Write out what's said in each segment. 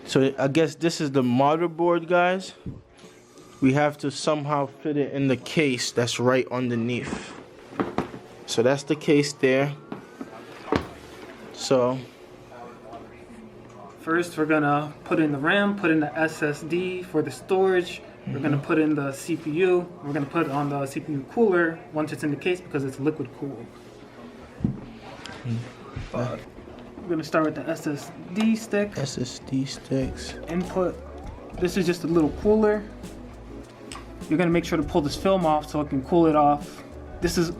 So I guess this is the motherboard, guys. We have to somehow fit it in the case that's right underneath. So that's the case there. So first we're gonna put in the RAM, put in the SSD for the storage. We're gonna put in the CPU. We're gonna put on the CPU cooler once it's in the case because it's liquid cooled. We're gonna start with the SSD stick. SSD sticks. Input. This is just a little cooler. You're gonna make sure to pull this film off so it can cool it off. This is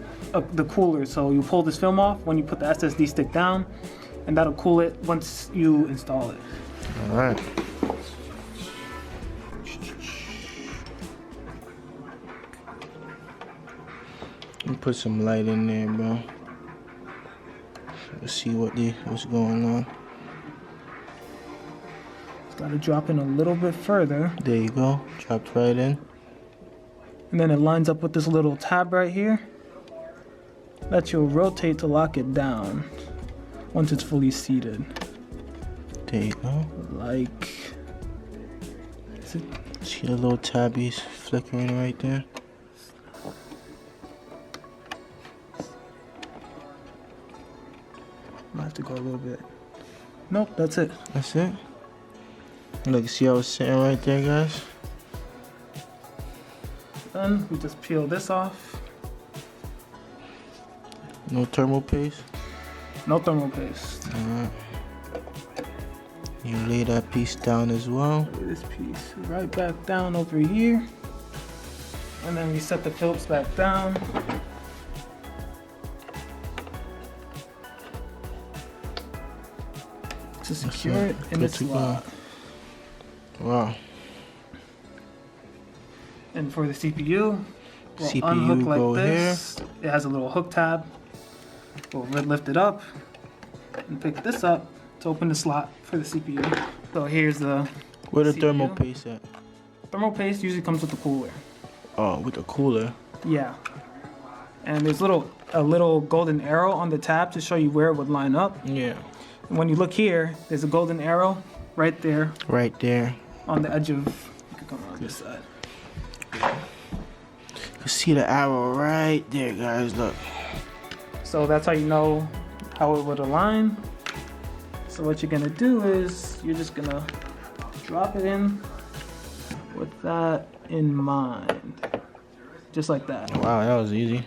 the cooler, so you pull this film off when you put the SSD stick down, and that'll cool it once you install it. All right. Let me put some light in there, bro. Let's see what's going on. Just gotta drop in a little bit further. There you go. Dropped right in. And then it lines up with this little tab right here that you'll rotate to lock it down once it's fully seated. There you go. Like, see the little tabbies flickering right there? I have to go a little bit. Nope, that's it. That's it. Look, see how it's sitting right there, guys? Then we just peel this off. No thermal paste? No thermal paste. Alright. You lay that piece down as well. Lay this piece right back down over here. And then we set the Phillips back down. To secure it in its slot. Wow. And for the CPU, we'll CPU unhook like go this. Here. It has a little hook tab. We'll lift it up and pick this up to open the slot for the CPU. So here's the Where the CPU. thermal paste at? Thermal paste usually comes with the cooler. Oh, with the cooler? Yeah. And there's a little golden arrow on the tab to show you where it would line up. Yeah. And when you look here, there's a golden arrow right there. Right there. On the edge of, you can come around this side. You can see the arrow right there, guys, look. So that's how you know how it would align. So what you're gonna do is, you're just gonna drop it in with that in mind. Just like that. Wow, that was easy.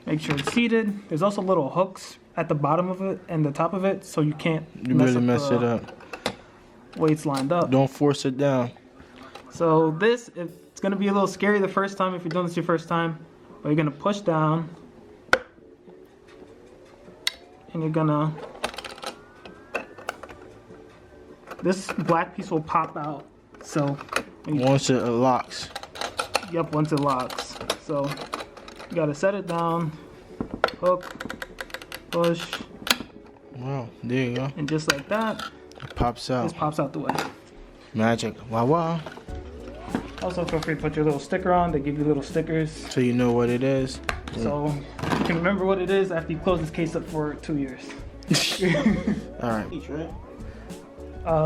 Make sure it's seated. There's also little hooks at the bottom of it and the top of it, so you can't mess it up. Way it's lined up. Don't force it down. So this, it's gonna be a little scary the first time if you're doing this your first time, but you're gonna push down, and you're gonna, this black piece will pop out. So once it locks. Yep, once it locks. So you gotta set it down, hook, push. Wow, there you go. And just like that, it pops out. This pops out the way. Magic. Wow, wow. Also, feel free to put your little sticker on. They give you little stickers. So you know what it is. So you can remember what it is after you close this case up for 2 years. Alright. Each, right?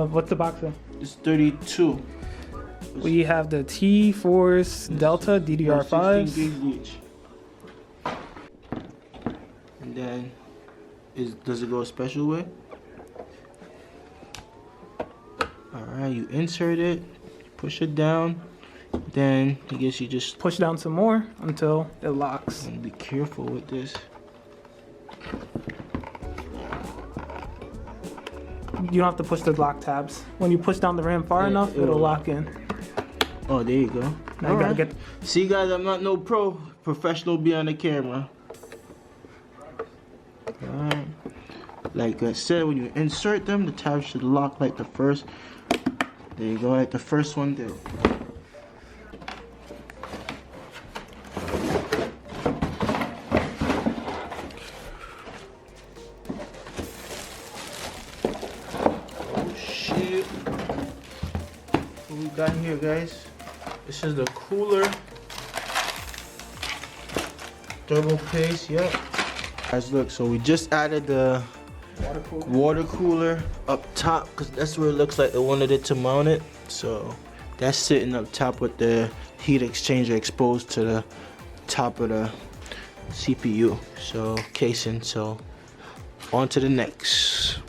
What's the box then? It's 32. We have the T-Force Delta DDR5. 16 gigs each. And then, does it go a special way? Alright, you insert it, push it down, then I guess you just push down some more until it locks. And be careful with this. You don't have to push the lock tabs. When you push down the RAM far enough, it'll lock in. Oh, there you go. Now you gotta get. See, guys, I'm not no professional behind the camera. Alright. Like I said, when you insert them, the tabs should lock like the first. There you go, like the first one did. Oh shit. What we got in here, guys? This is the cooler. Thermal paste, yep. Guys, look, so we just added the water cooler up top, because that's where it looks like they wanted it to mount it. So that's sitting up top with the heat exchanger exposed to the top of the CPU casing. So on to the next.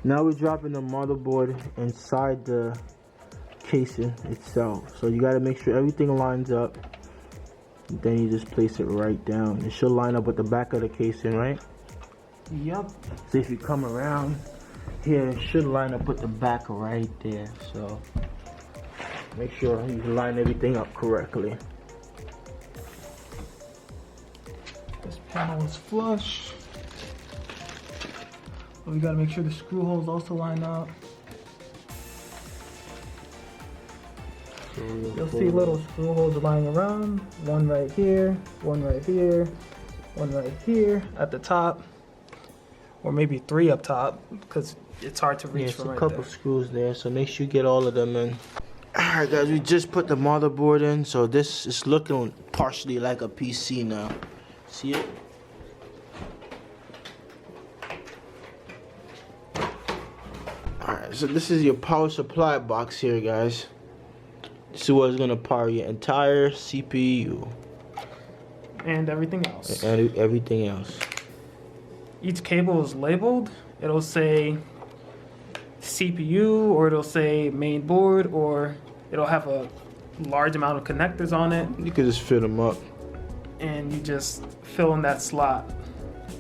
Now we're dropping the motherboard inside the casing itself. So you got to make sure everything lines up. Then you just place it right down. It should line up with the back of the casing, right? Yup. So if you come around here, it should line up with the back right there. So make sure you line everything up correctly. This panel is flush. But we gotta make sure the screw holes also line up. So You'll see little screw holes lying around. One right here, one right here, one right here at the top. Or maybe 3 up top, because it's hard to reach from right there. There's a couple screws there, so make sure you get all of them in. Alright guys, we just put the motherboard in, so this is looking partially like a PC now. See it? Alright, so this is your power supply box here, guys. This is what's gonna power your entire CPU. And everything else. And everything else. Each cable is labeled. It'll say CPU, or it'll say main board, or it'll have a large amount of connectors on it. You can just fit them up. And you just fill in that slot.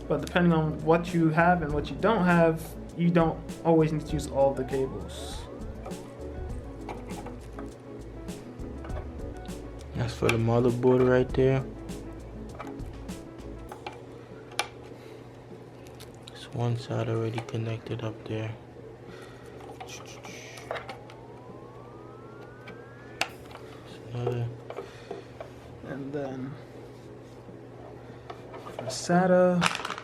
But depending on what you have and what you don't have, you don't always need to use all of the cables. That's for the motherboard right there. It's one side already connected up there. Another. And then for SATA,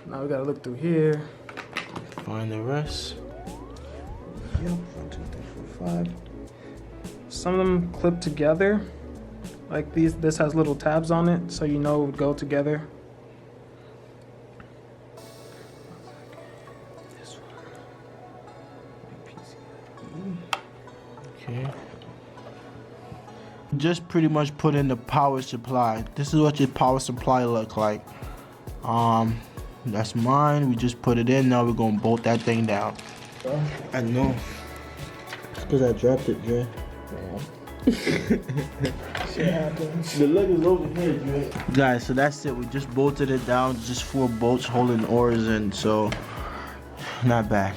now we gotta look through here. Find the rest. Yep, 1, 2, 3, 4, 5. Some of them clip together. Like these, this has little tabs on it, so you know it would go together. This one. Okay. Just pretty much put in the power supply. This is what your power supply look like. That's mine. We just put it in. Now we're gonna bolt that thing down. I know. It's because I dropped it, Dre. Shit happens. The leg is over here, Dre. Guys, so that's it. We just bolted it down. Just 4 bolts holding oars in. So not bad.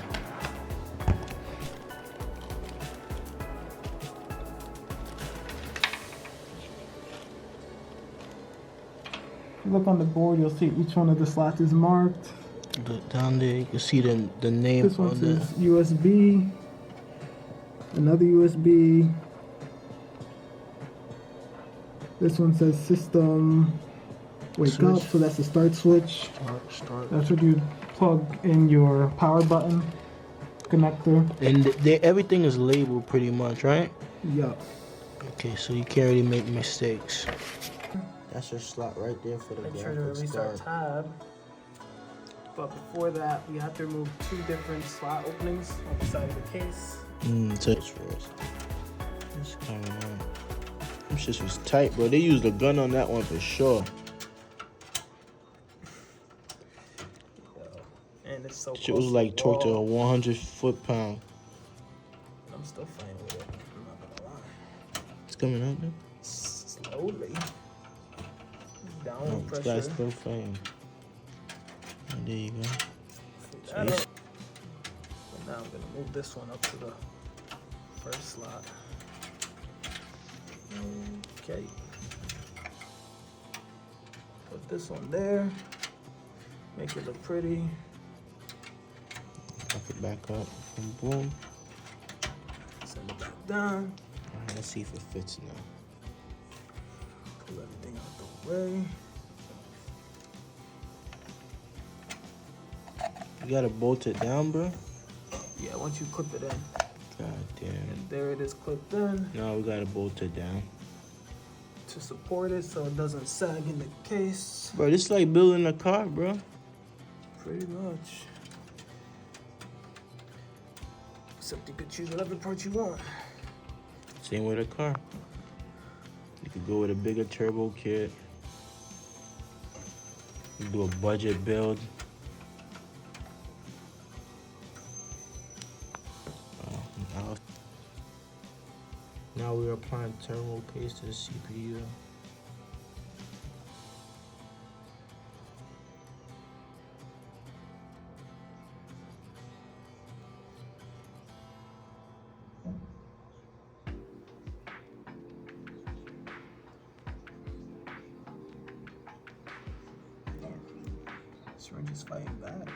If you look on the board, you'll see each one of the slots is marked. Look down there, you can see the name This one on says there. USB, another USB. This one says system wake Switch. up, so that's the start switch. Start. That's what you plug in your power button connector. And everything is labeled pretty much, right? Yup. Okay, so you can't really make mistakes. That's your slot right there for the Make sure to graphics release our card. tab. But before that, we have to remove 2 different slot openings on the side of the case. So it's first. What's going on? Them shit was tight, bro. They used a gun on that one for sure. And it's so Shit was close like the torqued to a wall. 100 foot-pound. I'm still fighting with it. I'm not gonna lie. It's coming out, man. Slowly. Down Oh, this pressure. guy's still fighting. Oh, there you go. That up. But now I'm gonna move this one up to the first slot. Okay. Put this one there. Make it look pretty. Lock it back up. Boom, boom. Send it back down. Alright, let's see if it fits now. Pull everything out the way. You gotta bolt it down, bro. Yeah, once you clip it in. God damn. And there it is clipped in Now we gotta bolt it down. to support it so it doesn't sag in the case. Bro, this is like building a car, bro. Pretty much. except you could choose whatever part you want. Same with a car. You could go with a bigger turbo kit. You do a budget build. Now we're applying thermal paste to the CPU. Syringe is fighting back.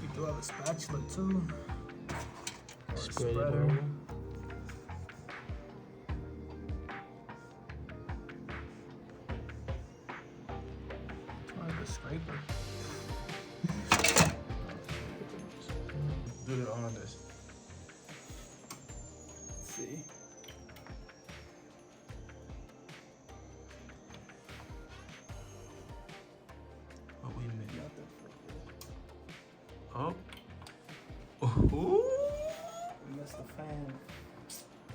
You do have a spatula too. Spread it over. Like a scraper. Do it on this. Let's see. Oh, wait a minute. Not that far. Oh. Ooh. We missed the fan.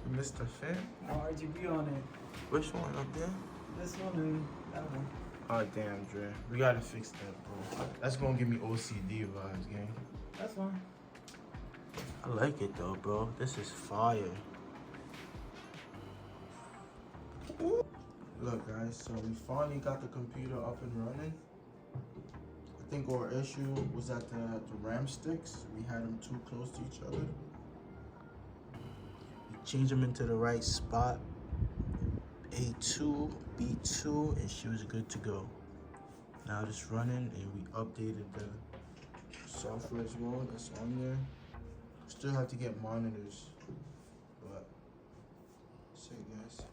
You missed the fan? No RGB on it. Which one up there? This one and that one. Oh damn, Dre. We gotta fix that, bro. That's gonna give me OCD vibes, gang. That's one. I like it though, bro. This is fire. Ooh. Look, guys. So we finally got the computer up and running. I think our issue was that the RAM sticks, we had them too close to each other. We changed them into the right spot. A2, B2, and she was good to go. Now it's running, and we updated the software as well that's on there. Still have to get monitors, but sick, guys.